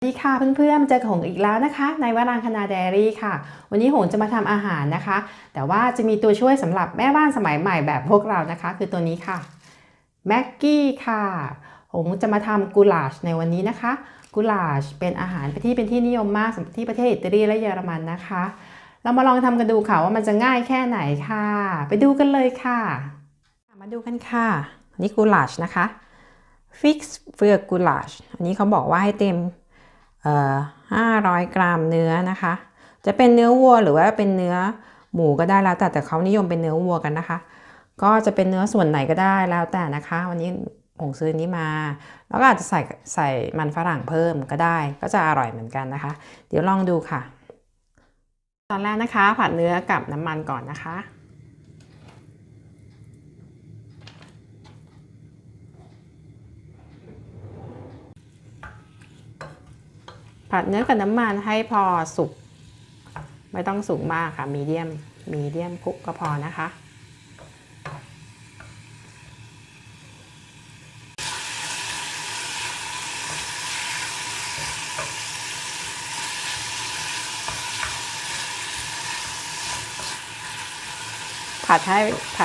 สวัสดีค่ะเพื่อนๆเจอกับหงอีกแล้วนะคะในวรางคณาไดอารี่ค่ะวันนี้หงจะมาทำอาหารนะคะแต่ว่าจะมีตัวช่วยสำหรับแม่บ้านสมัยใหม่แบบพวกเรานะคะคือตัวนี้ค่ะแม็กกี้ค่ะหงจะมาทำกูลาชในวันนี้นะคะกูลาชเป็นอาหารที่เป็นที่นิยมมากที่ประเทศอิตาลีและเยอรมันนะคะเรามาลองทำกันดูค่ะว่ามันจะง่ายแค่ไหนค่ะไปดูกันเลยค่ะมาดูกันค่ะนี่กูลาชนะคะฟิกซ์เฟือกูลาชอันนี้เขาบอกว่าให้เต็ม500 กรัมเนื้อนะคะจะเป็นเนื้อวัวหรือว่าเป็นเนื้อหมูก็ได้แล้วแต่เขานิยมเป็นเนื้อวัวกันนะคะก็จะเป็นเนื้อส่วนไหนก็ได้แล้วแต่นะคะวันนี้ผมซื้อนี้มาแล้วก็อาจจะใส่มันฝรั่งเพิ่มก็ได้ก็จะอร่อยเหมือนกันนะคะเดี๋ยวลองดูค่ะตอนแรกนะคะผัดเนื้อกับน้ำมันก่อนนะคะผัดเนื้อกับน้ำมันให้พอสุกไม่ต้องสุกมากค่ะมีเดียมคุกก็พอนะคะผัด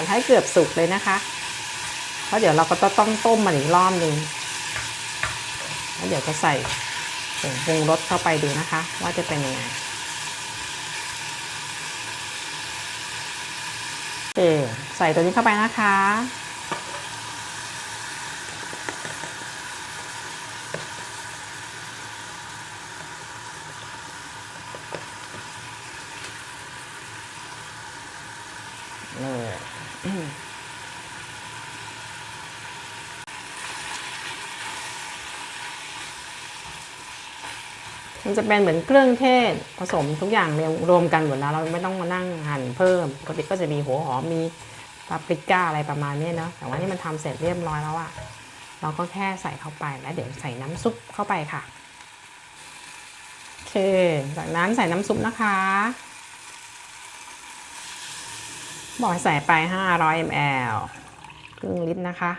ให้เกือบสุกเลยนะคะเพราะเดี๋ยวเราก็ต้องต้มมันอีกรอบนึงแล้วเดี๋ยวจะใส่ผงปรุงรสเข้าไปดูนะคะว่าจะเป็นยังไงโอเคใส่ตัวนี้เข้าไปนะคะเลยมันจะเป็นเหมือนเครื่องเทศผสมทุกอย่างรวมกันหมดแล้วเราไม่ต้องมานั่งหั่นเพิ่มปกติก็จะมีหัวหอมมีปาปริก้าอะไรประมาณนี้เนาะแต่ว่านี่มันทำเสร็จเรียบร้อยแล้วอะเราก็แค่ใส่เข้าไปแล้วเดี๋ยวใส่น้ำซุปเข้าไปค่ะโอเคจากนั้นใส่น้ำซุปนะคะบอกให้ใส่ไป500 ml ครึ่งลิตรนะคะ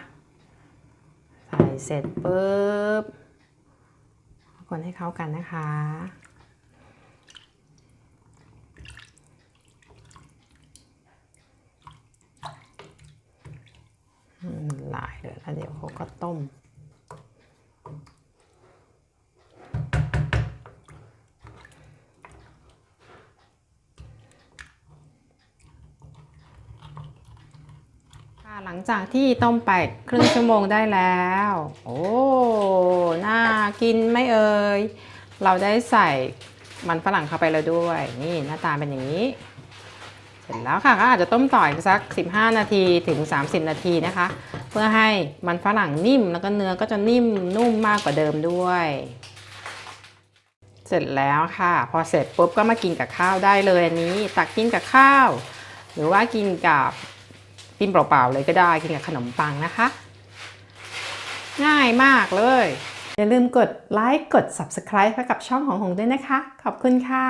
ใส่เสร็จปุ๊บคนให้เข้ากันนะคะหลายเลยแล้วเดี๋ยวเขาก็ต้มหลังจากที่ต้มไปครึ่งชั่วโมงได้แล้วโอ้น่ากินไหมเอ่ยเราได้ใส่มันฝรั่งเข้าไปแล้วด้วยนี่หน้าตาเป็นอย่างนี้เสร็จแล้วค่ะก็อาจจะต้มต่ออีกสัก15 นาทีถึง30 นาทีนะคะเพื่อให้มันฝรั่งนิ่มแล้วก็เนื้อก็จะนิ่มนุ่มมากกว่าเดิมด้วยเสร็จแล้วค่ะพอเสร็จปุ๊บก็มากินกับข้าวได้เลยอันนี้ตักกินกับข้าวหรือว่ากินกับเปล่าๆเลยก็ได้กินกับขนมปังนะคะง่ายมากเลยอย่าลืมกดไลค์กด Subscribe ให้กับช่องของหงด้วยนะคะขอบคุณค่ะ